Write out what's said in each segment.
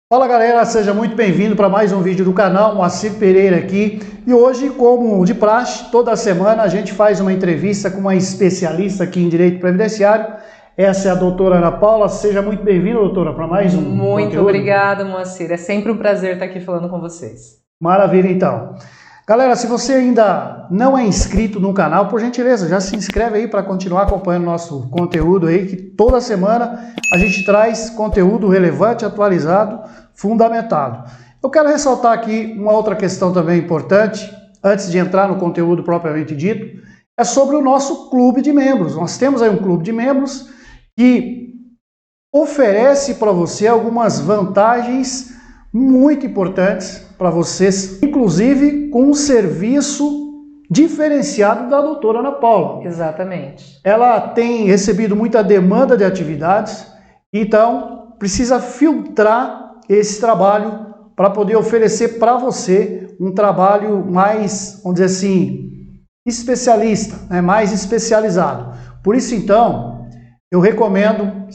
Fala galera, seja muito bem-vindo para mais um vídeo do canal, Moacir Pereira aqui. E hoje, como de praxe, toda semana a gente faz uma entrevista com uma especialista aqui em Direito Previdenciário. Essa é a doutora Ana Paula. Seja muito bem-vinda, doutora, para mais um Muito conteúdo. obrigada, Moacir. É sempre um prazer estar aqui falando com vocês. Maravilha, então. Galera, se você ainda não é inscrito no canal, por gentileza, já se inscreve aí para continuar acompanhando nosso conteúdo aí, que toda semana a gente traz conteúdo relevante, atualizado, fundamentado. Eu quero ressaltar aqui uma outra questão também importante, antes de entrar no conteúdo propriamente dito, é sobre o nosso clube de membros. Nós temos aí um clube de membros que oferece para você algumas vantagens muito importantes para vocês, inclusive com um serviço diferenciado da doutora Ana Paula. Exatamente. Ela tem recebido muita demanda de atividades, então precisa filtrar esse trabalho para poder oferecer para você um trabalho mais, vamos dizer assim, especialista, né? Mais especializado. Por isso, então, eu recomendo,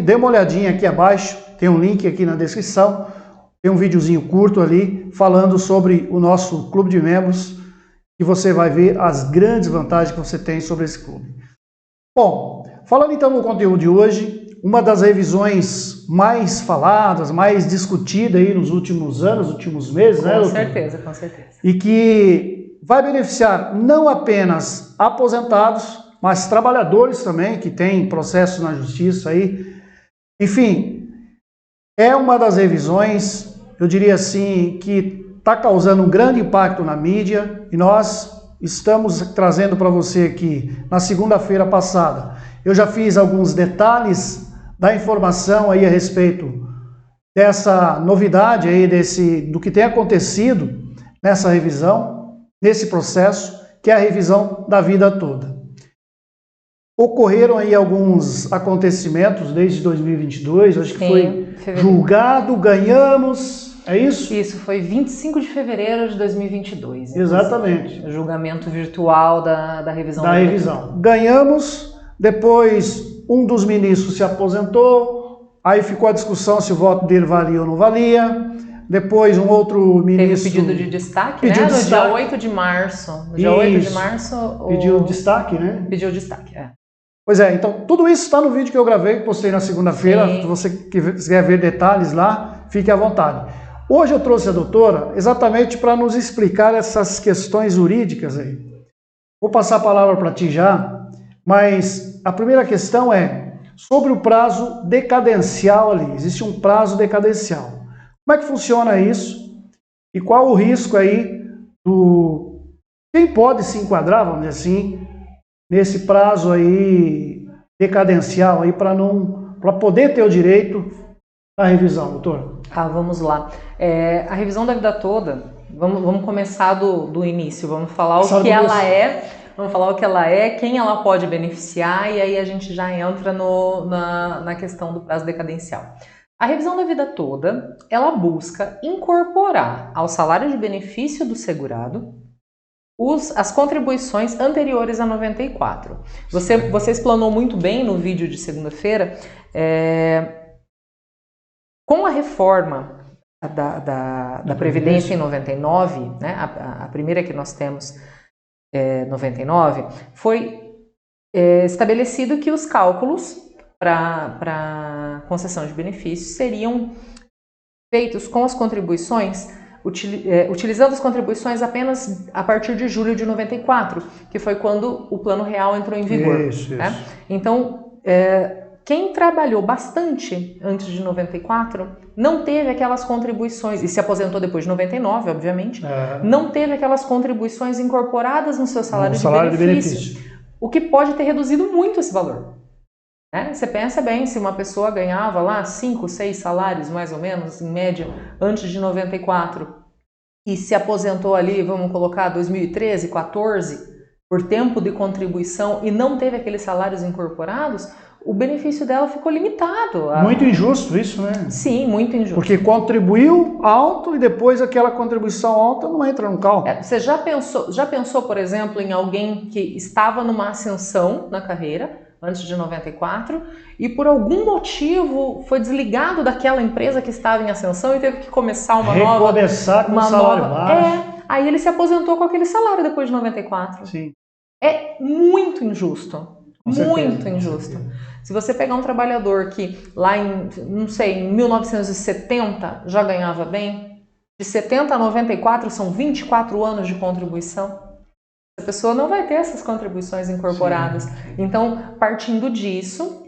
dê uma olhadinha aqui abaixo, tem um link aqui na descrição, tem um videozinho curto ali falando sobre o nosso clube de membros, que você vai ver as grandes vantagens que você tem sobre esse clube. Bom, falando então no conteúdo de hoje, uma das revisões mais faladas, mais discutida aí nos últimos anos, últimos meses, né, doutor? Com certeza. E que vai beneficiar não apenas aposentados, mas trabalhadores também, que têm processos na justiça aí. Enfim, é uma das revisões, eu diria assim, que está causando um grande impacto na mídia, e nós estamos trazendo para você aqui, na segunda-feira passada, eu já fiz alguns detalhes da informação aí a respeito dessa novidade aí, do que tem acontecido nessa revisão, nesse processo, que é a revisão da vida toda. Ocorreram aí alguns acontecimentos desde 2022, acho que foi julgado, ganhamos, é isso? Isso, foi 25 de fevereiro de 2022. Exatamente. O julgamento virtual da revisão. Da revisão. Ganhamos, depois um dos ministros se aposentou, aí ficou a discussão se o voto dele valia ou não valia. Depois um outro ministro... Teve pedido de destaque, né? No dia 8 de março. No dia 8 de março... Pediu destaque, né? Pediu destaque, é. Pois é, então tudo isso está no vídeo que eu gravei, que postei na segunda-feira. Se você quiser ver detalhes lá, fique à vontade. Hoje eu trouxe a doutora exatamente para nos explicar essas questões jurídicas aí. Vou passar a palavra para ti já, mas a primeira questão é sobre o prazo decadencial ali. Existe um prazo decadencial. Como é que funciona isso? E qual o risco aí do... Quem pode se enquadrar, vamos dizer assim, nesse prazo aí decadencial aí para poder ter o direito à revisão, doutor? Vamos lá. A revisão da vida toda, vamos começar do início, vamos falar o que ela é, quem ela pode beneficiar, e aí a gente já entra na questão do prazo decadencial. A revisão da vida toda, ela busca incorporar ao salário de benefício do segurado as contribuições anteriores a 94. Você explanou muito bem no vídeo de segunda-feira, com a reforma da Previdência em 99, né, a primeira que nós temos, 99, foi estabelecido que os cálculos para concessão de benefícios seriam feitos com as contribuições, utilizando as contribuições apenas a partir de julho de 94, que foi quando o Plano Real entrou em vigor. Isso. Né? Então, quem trabalhou bastante antes de 94 não teve aquelas contribuições, e se aposentou depois de 99, obviamente, não teve aquelas contribuições incorporadas no seu salário de benefício, o que pode ter reduzido muito esse valor. Você pensa bem, se uma pessoa ganhava lá 5, 6 salários mais ou menos, em média, antes de 94, e se aposentou ali, vamos colocar 2013, 14, por tempo de contribuição e não teve aqueles salários incorporados, o benefício dela ficou limitado. Muito injusto isso, né? Sim, muito injusto. Porque contribuiu alto e depois aquela contribuição alta não entra no cálculo. Você já pensou, por exemplo, em alguém que estava numa ascensão na carreira, antes de 94, e por algum motivo foi desligado daquela empresa que estava em ascensão e teve que começar uma nova... Recomeçar com um salário baixo. Aí ele se aposentou com aquele salário depois de 94. Sim. É muito injusto. Muito certeza, injusto. Se você pegar um trabalhador que lá em, não sei, em 1970 já ganhava bem, de 70 a 94 são 24 anos de contribuição. A pessoa não vai ter essas contribuições incorporadas. Sim. Então, partindo disso,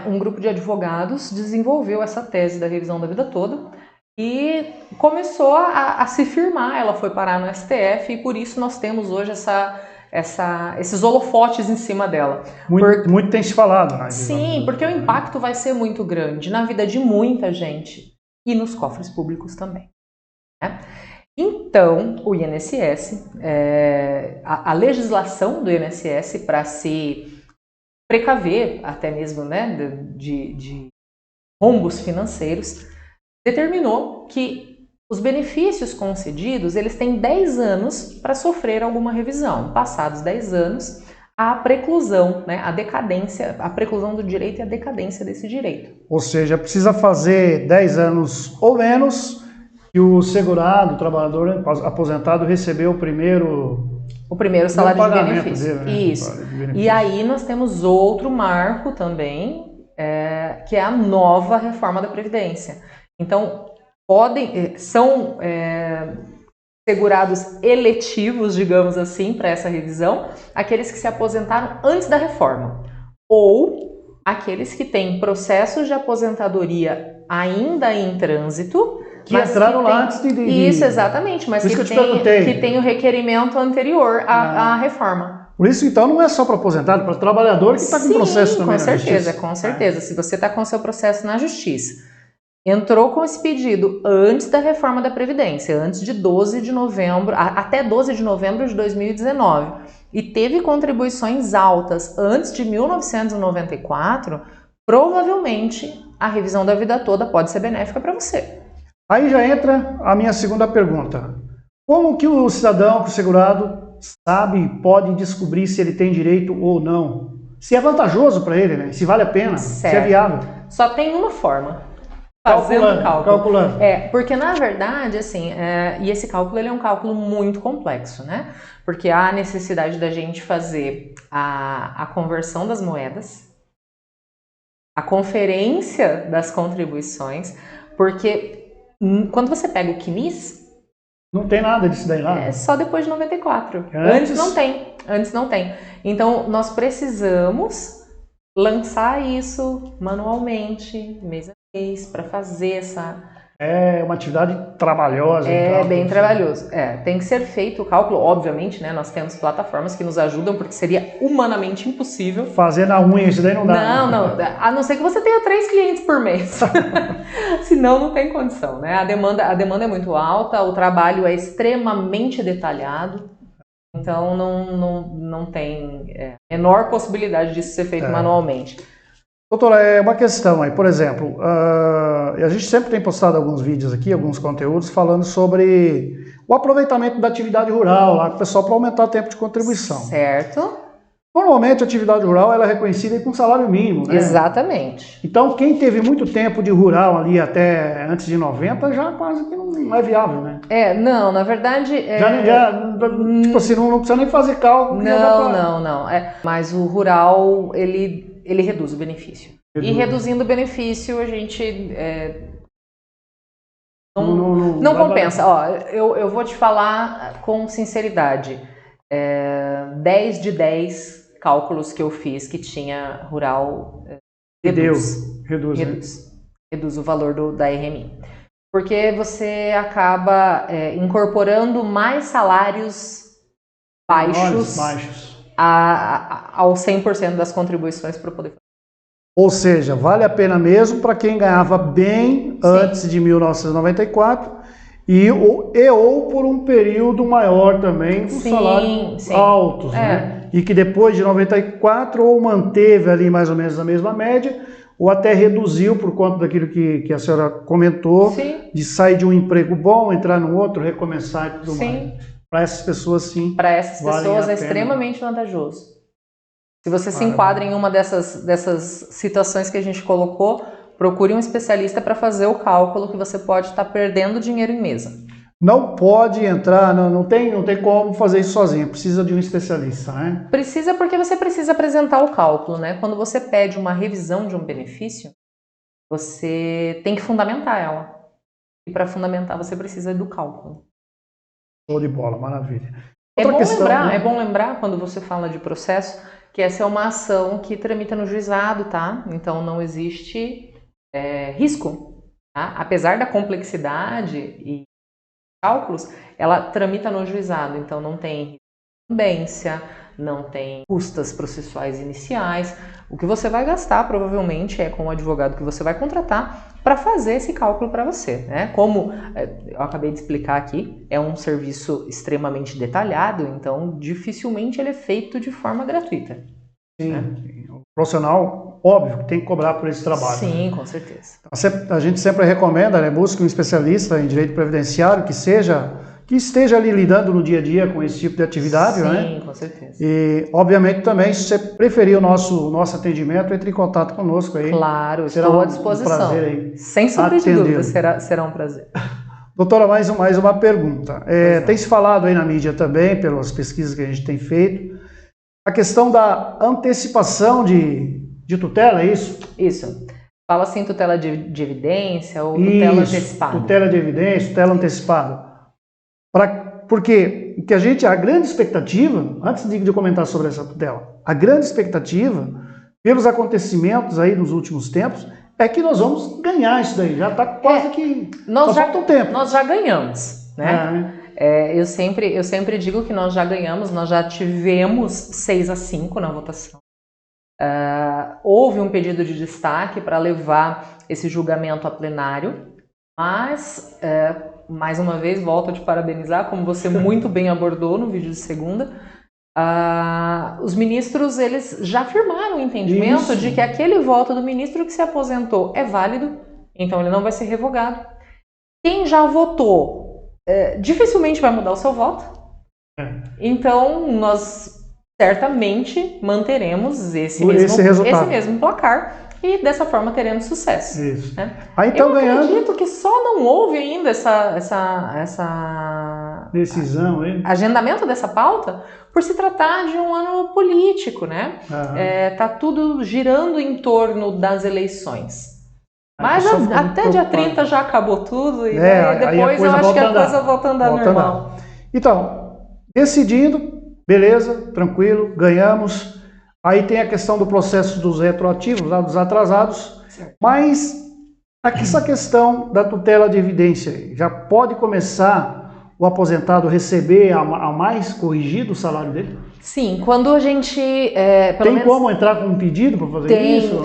um grupo de advogados desenvolveu essa tese da revisão da vida toda e começou a se firmar. Ela foi parar no STF e por isso nós temos hoje esses holofotes em cima dela. Muito tem se falado, né? Sim, porque o impacto vai ser muito grande na vida de muita gente e nos cofres públicos também, né? Então, o INSS, a legislação do INSS para se precaver até mesmo, né, de rombos financeiros, determinou que os benefícios concedidos, eles têm 10 anos para sofrer alguma revisão. Passados 10 anos, a preclusão, né, a decadência, a preclusão do direito e a decadência desse direito. Ou seja, precisa fazer 10 anos ou menos que o segurado, o trabalhador aposentado recebeu o primeiro salário de benefício. Dele, né? Isso. E aí nós temos outro marco também, que é a nova reforma da Previdência. Então, são segurados eletivos, digamos assim, para essa revisão, aqueles que se aposentaram antes da reforma, ou aqueles que têm processos de aposentadoria ainda em trânsito, que entraram lá antes de... Isso, exatamente, mas que tem o requerimento anterior à reforma. Por isso, então, não é só para aposentado, para o trabalhador que está com processo também na justiça. Com certeza. Se você está com seu processo na justiça, entrou com esse pedido antes da reforma da Previdência, antes de 12 de novembro, até 12 de novembro de 2019, e teve contribuições altas antes de 1994, provavelmente a revisão da vida toda pode ser benéfica para você. Aí já entra a minha segunda pergunta. Como que o cidadão, o segurado, sabe, pode descobrir se ele tem direito ou não? Se é vantajoso para ele, né? Se vale a pena, certo. Se é viável. Só tem uma forma. Fazendo calculando. Porque na verdade, assim, e esse cálculo ele é um cálculo muito complexo, né? Porque há a necessidade da gente fazer a conversão das moedas, a conferência das contribuições, porque quando você pega o CNIS... Não tem nada disso daí lá? É só depois de 94. Antes não tem. Então, nós precisamos lançar isso manualmente, mês a mês, para fazer essa... É uma atividade trabalhosa. É bem trabalhoso. Tem que ser feito o cálculo, obviamente, né? Nós temos plataformas que nos ajudam, porque seria humanamente impossível. Fazer na unha, isso daí não dá. Não. A não ser que você tenha 3 clientes por mês. Senão não tem condição, né? A demanda é muito alta, o trabalho é extremamente detalhado. Então não tem menor possibilidade disso ser feito manualmente. Doutora, é uma questão aí, por exemplo, a gente sempre tem postado alguns vídeos aqui, alguns conteúdos falando sobre o aproveitamento da atividade rural lá com o pessoal para aumentar o tempo de contribuição. Certo. Normalmente a atividade rural ela é reconhecida com salário mínimo, né? Exatamente. Então quem teve muito tempo de rural ali até antes de 90 já quase que não é viável, né? Não, na verdade... tipo assim, não precisa nem fazer cálculo. Não. Mas o rural, ele reduz o benefício. E reduzindo o benefício, a gente não compensa. Ó, eu vou te falar com sinceridade. 10 de 10 cálculos que eu fiz que tinha rural reduz o valor da RMI. Porque você acaba incorporando mais salários baixos. Aos 100% das contribuições para poder fazer. Ou seja, vale a pena mesmo para quem ganhava bem antes de 1994 ou por um período maior também, com salários altos, né? E que depois de 94 ou manteve ali mais ou menos a mesma média, ou até reduziu por conta daquilo que a senhora comentou, de sair de um emprego bom, entrar num outro, recomeçar e tudo mais. Para essas pessoas, sim. Para essas pessoas é extremamente vantajoso. Se você se enquadra em uma dessas situações que a gente colocou, procure um especialista para fazer o cálculo, que você pode estar perdendo dinheiro em mesa. Não pode entrar, não tem como fazer isso sozinho, precisa de um especialista, né? Precisa, porque você precisa apresentar o cálculo, né? Quando você pede uma revisão de um benefício, você tem que fundamentar ela. E para fundamentar, você precisa do cálculo. Show de bola, maravilha. É bom lembrar, quando você fala de processo, que essa é uma ação que tramita no juizado, tá? Então não existe risco, tá? Apesar da complexidade e cálculos, ela tramita no juizado, então não tem incumbência, não tem custas processuais iniciais. O que você vai gastar provavelmente é com o advogado que você vai contratar para fazer esse cálculo para você, né? Como eu acabei de explicar aqui, é um serviço extremamente detalhado, então dificilmente ele é feito de forma gratuita. Sim, né? O profissional, óbvio, que tem que cobrar por esse trabalho. Sim, né? Com certeza. A gente sempre recomenda, né, busque um especialista em direito previdenciário que esteja ali lidando no dia a dia com esse tipo de atividade, né? Sim, com certeza. E, obviamente, também, se você preferir o nosso atendimento, entre em contato conosco aí. Claro, estou à disposição. Um prazer aí. Sem sombra de dúvida, será um prazer. Doutora, mais uma pergunta. Tem se falado aí na mídia também, pelas pesquisas que a gente tem feito, a questão da antecipação de tutela, é isso? Isso. Fala assim, tutela de evidência ou tutela antecipada. Tutela de evidência, tutela antecipada. Porque a grande expectativa, antes de comentar sobre essa tutela, a grande expectativa, pelos acontecimentos aí nos últimos tempos, é que nós vamos ganhar isso daí. Já está quase que... Só falta um tempo. Nós já ganhamos, né? Eu sempre digo que nós já ganhamos, nós já tivemos 6-5 na votação. Houve um pedido de destaque para levar esse julgamento a plenário, mas, mais uma vez, volto a te parabenizar, como você muito bem abordou no vídeo de segunda, os ministros eles já firmaram o entendimento de que aquele voto do ministro que se aposentou é válido, então ele não vai ser revogado. Quem já votou dificilmente vai mudar o seu voto, então nós certamente manteremos esse mesmo placar e dessa forma teremos sucesso. Isso. Né? Então, eu acredito que só não houve ainda essa decisão, agendamento dessa pauta por se tratar de um ano político, né? Tá tudo girando em torno das eleições. Mas até dia 30 já acabou tudo e depois eu acho que a coisa voltando a normal. Então, decidindo, beleza, tranquilo, ganhamos. Aí tem a questão do processo dos retroativos, lá dos atrasados. Certo. Mas essa questão da tutela de evidência, já pode começar o aposentado receber a mais corrigido o salário dele? Sim, quando a gente... tem como entrar com um pedido para fazer isso?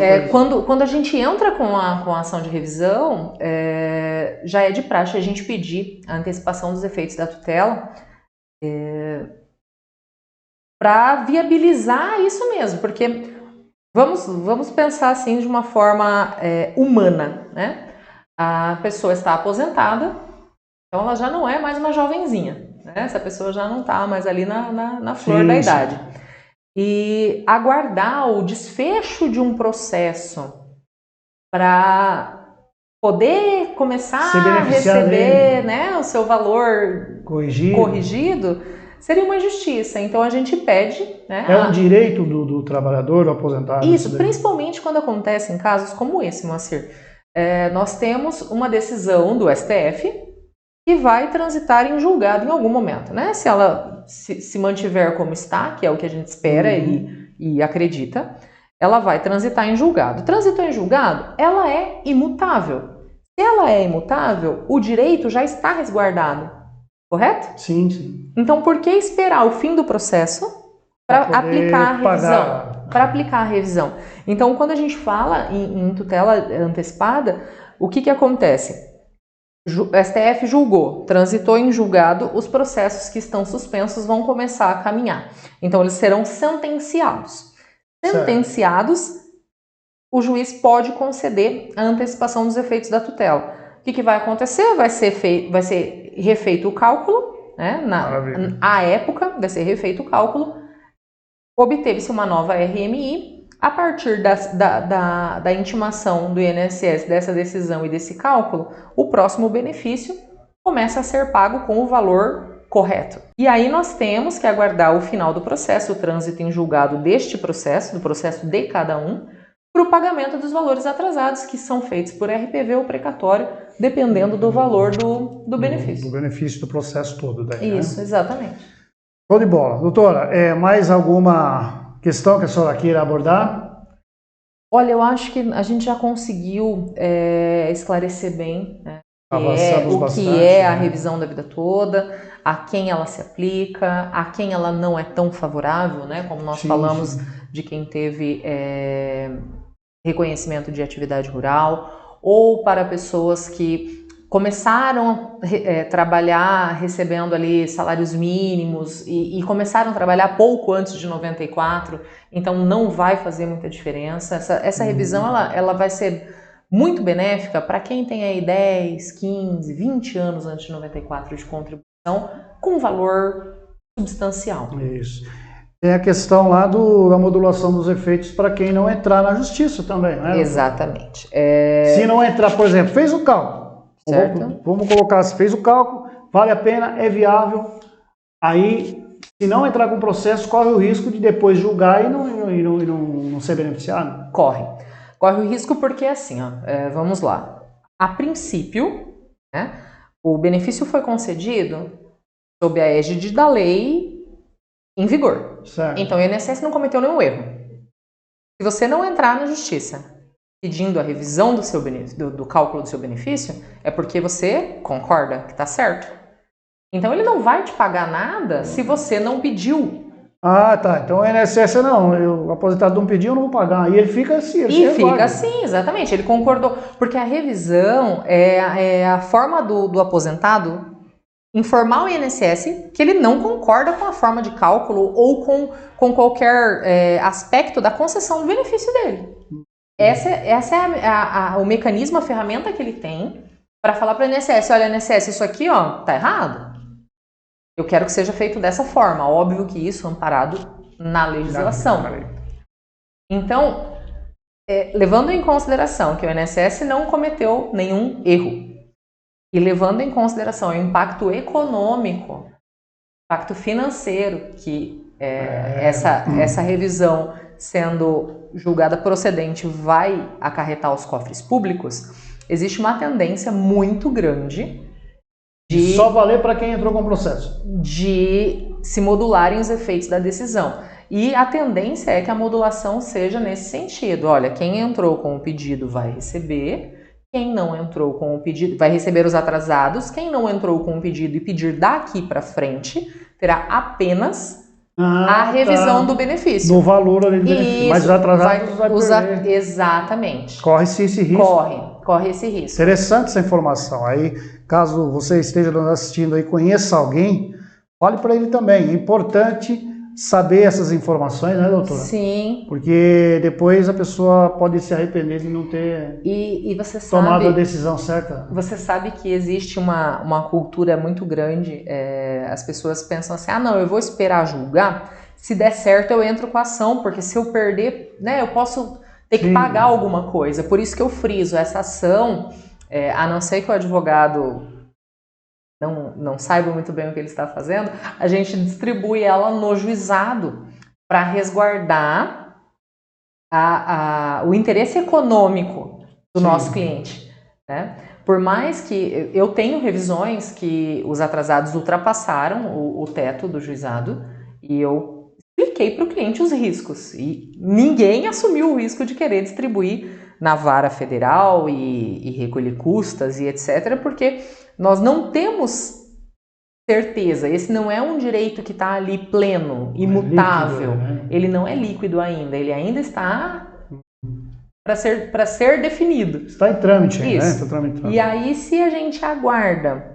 Quando a gente entra com a ação de revisão, já é de praxe a gente pedir a antecipação dos efeitos da tutela para viabilizar isso mesmo, porque vamos pensar assim de uma forma humana, né? A pessoa está aposentada, então ela já não é mais uma jovenzinha, né? Essa pessoa já não está mais ali na flor da idade. E aguardar o desfecho de um processo para poder começar a receber, né, o seu valor corrigido seria uma injustiça. Então a gente pede... né, um direito do trabalhador, do aposentado. Isso, principalmente quando acontece em casos como esse, Moacir. Nós temos uma decisão do STF que vai transitar em julgado em algum momento, né? Se ela se mantiver como está, que é o que a gente espera e acredita, ela vai transitar em julgado. Transitou em julgado, ela é imutável. Se ela é imutável, o direito já está resguardado, correto? Sim, sim. Então, por que esperar o fim do processo para aplicar a revisão? Para aplicar a revisão. Então, quando a gente fala em tutela antecipada, o que acontece? O STF julgou, transitou em julgado, os processos que estão suspensos vão começar a caminhar. Então, eles serão sentenciados. Sentenciados, o juiz pode conceder a antecipação dos efeitos da tutela. O que vai acontecer? Vai ser refeito o cálculo, né? À época, vai ser refeito o cálculo. obteve-se uma nova RMI. A partir da intimação do INSS dessa decisão e desse cálculo, o próximo benefício começa a ser pago com o valor correto. E aí nós temos que aguardar o final do processo, o trânsito em julgado deste processo, do processo de cada um, para o pagamento dos valores atrasados, que são feitos por RPV ou precatório, dependendo do valor do benefício. Do benefício do processo todo. Daí, isso, né? Exatamente. Show de bola. Doutora, mais alguma questão que a senhora queira abordar? Olha, eu acho que a gente já conseguiu esclarecer bem, né, o que é a revisão da vida toda, a quem ela se aplica, a quem ela não é tão favorável, né, como nós falamos de quem teve reconhecimento de atividade rural, ou para pessoas que começaram a trabalhar recebendo ali salários mínimos e começaram a trabalhar pouco antes de 94, então não vai fazer muita diferença. Essa revisão ela vai ser muito benéfica para quem tem aí 10, 15, 20 anos antes de 94 de contribuição, com valor substancial. Isso. Tem a questão lá da modulação dos efeitos para quem não entrar na justiça também, né? Exatamente. Se não entrar, por exemplo, fez o cálculo. Certo. Vamos colocar, se fez o cálculo, vale a pena, é viável. Aí, se não entrar com o processo, corre o risco de depois julgar e não ser beneficiado. Corre o risco porque assim, vamos lá. A princípio, né, o benefício foi concedido sob a égide da lei em vigor. Certo. Então o INSS não cometeu nenhum erro. Se você não entrar na justiça pedindo a revisão do seu do cálculo do seu benefício, é porque você concorda que está certo. Então ele não vai te pagar nada se você não pediu. Ah, tá. Então o INSS o aposentado não pediu, eu não vou pagar. E ele fica assim. Fica assim, exatamente. Ele concordou. Porque a revisão é a forma do aposentado informar o INSS que ele não concorda com a forma de cálculo ou com qualquer aspecto da concessão do benefício dele. Essa é o mecanismo, a ferramenta que ele tem para falar para o INSS, olha, INSS, isso aqui tá errado. Eu quero que seja feito dessa forma. Óbvio que isso é amparado na legislação. Então, levando em consideração que o INSS não cometeu nenhum erro e levando em consideração o impacto econômico, impacto financeiro que essa revisão sendo julgada procedente vai acarretar aos cofres públicos, existe uma tendência muito grande de só valer para quem entrou com o processo, de se modularem os efeitos da decisão. E a tendência é que a modulação seja nesse sentido. Olha, quem entrou com o pedido vai receber, quem não entrou com o pedido vai receber os atrasados, quem não entrou com o pedido e pedir daqui para frente terá apenas a revisão do benefício. No valor ali do benefício. Mas os atrasados vai perder. Exatamente. Corre-se esse risco. Corre esse risco. Interessante essa informação. Aí, caso você esteja nos assistindo aí, conheça alguém, fale para ele também. É importante saber essas informações, né, doutora? Sim. Porque depois a pessoa pode se arrepender de não ter você tomado a decisão certa. Você sabe que existe uma cultura muito grande, as pessoas pensam assim, não, eu vou esperar julgar, se der certo eu entro com a ação, porque se eu perder, né, eu posso ter que pagar alguma coisa. Por isso que eu friso, essa ação, a não ser que o advogado não saiba muito bem o que ele está fazendo, a gente distribui ela no juizado para resguardar o interesse econômico do nosso cliente, né? Por mais que eu tenho revisões que os atrasados ultrapassaram o teto do juizado e eu expliquei para o cliente os riscos e ninguém assumiu o risco de querer distribuir na vara federal e recolher custas e etc, porque nós não temos certeza. Esse não é um direito que está ali pleno, imutável. Líquido, né? Ele não é líquido ainda. Ele ainda está para ser definido. Está em trâmite, né? Isso. Está tramitando. E aí, se a gente aguarda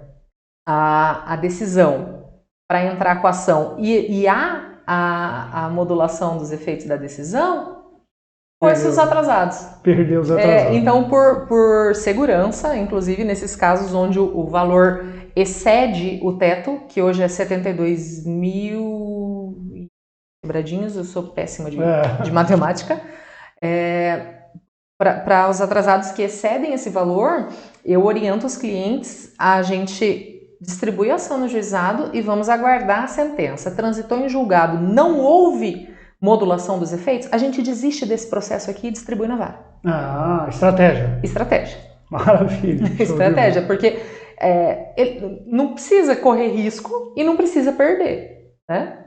a decisão para entrar com a ação e a modulação dos efeitos da decisão, foi-se os atrasados. Perdeu os atrasados. Então, por segurança, inclusive nesses casos onde o valor excede o teto, que hoje é 72 mil quebradinhos, eu sou péssima de matemática. Para os atrasados que excedem esse valor, eu oriento os clientes a gente distribui a ação no juizado e vamos aguardar a sentença. Transitou em julgado, não houve modulação dos efeitos, a gente desiste desse processo aqui e distribui na vara. Ah, estratégia. Estratégia. Maravilha. Estratégia, porque ele não precisa correr risco e não precisa perder, né?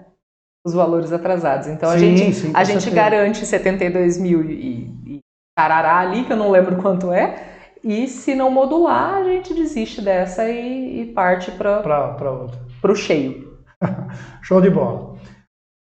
Os valores atrasados. Então a gente garante 72 mil e tarará ali, que eu não lembro quanto é, e se não modular, a gente desiste dessa e parte para o cheio. Show de bola.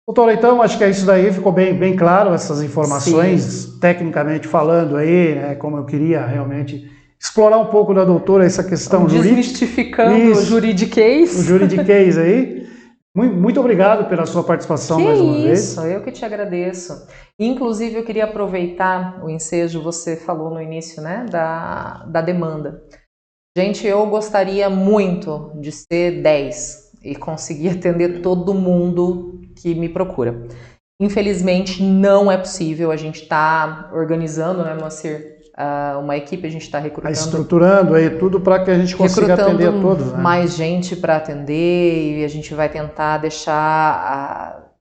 Doutora, então, acho que é isso daí, ficou bem claro essas informações, sim, tecnicamente falando aí, né, como eu queria realmente explorar um pouco da doutora essa questão jurídica. Desmistificando o juridiquês. O juridiquês aí. Muito obrado pela sua participação mais uma vez. Isso, eu que te agradeço. Inclusive, eu queria aproveitar o ensejo, você falou no início, né, da demanda. Gente, eu gostaria muito de ser 10 e conseguir atender todo mundo que me procura. Infelizmente, não é possível. A gente está organizando, né, Moacir, uma equipe, a gente está recrutando. Estruturando aí tudo para que a gente consiga atender a todos, né? Mais gente para atender e a gente vai tentar deixar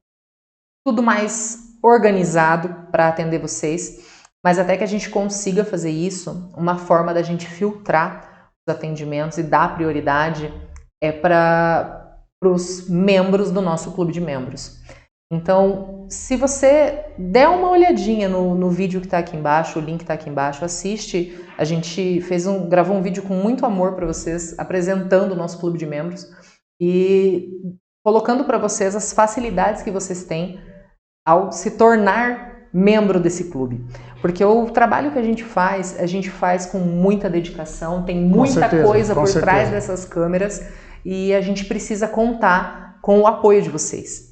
tudo mais organizado para atender vocês. Mas até que a gente consiga fazer isso, uma forma da gente filtrar os atendimentos e dar prioridade é para os membros do nosso clube de membros. Então, se você der uma olhadinha no vídeo que está aqui embaixo, o link está aqui embaixo, assiste. A gente gravou um vídeo com muito amor para vocês, apresentando o nosso clube de membros e colocando para vocês as facilidades que vocês têm ao se tornar membro desse clube. Porque o trabalho que a gente faz com muita dedicação, tem muita coisa por trás dessas câmeras e a gente precisa contar com o apoio de vocês.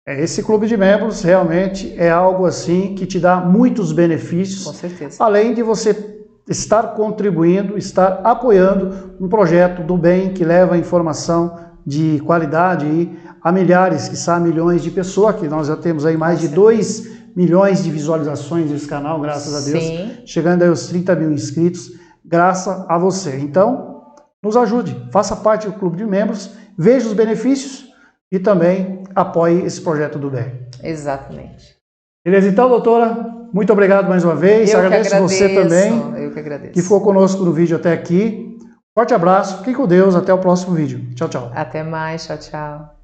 Esse clube de membros realmente é algo assim que te dá muitos benefícios. Com certeza. Além de você estar contribuindo, estar apoiando um projeto do bem que leva informação de qualidade a milhares, quiçá milhões de pessoas, que nós já temos aí mais de 2 milhões de visualizações nesse canal, graças a Deus. Sim. Chegando aí aos 30 mil inscritos, graças a você. Então, nos ajude, faça parte do clube de membros, veja os benefícios e também apoie esse projeto do bem. Exatamente. Beleza, então, doutora, muito obrigado mais uma vez. Agradeço você também. Eu que agradeço. Que ficou conosco no vídeo até aqui. Forte abraço, fique com Deus, até o próximo vídeo. Tchau, tchau. Até mais, tchau, tchau.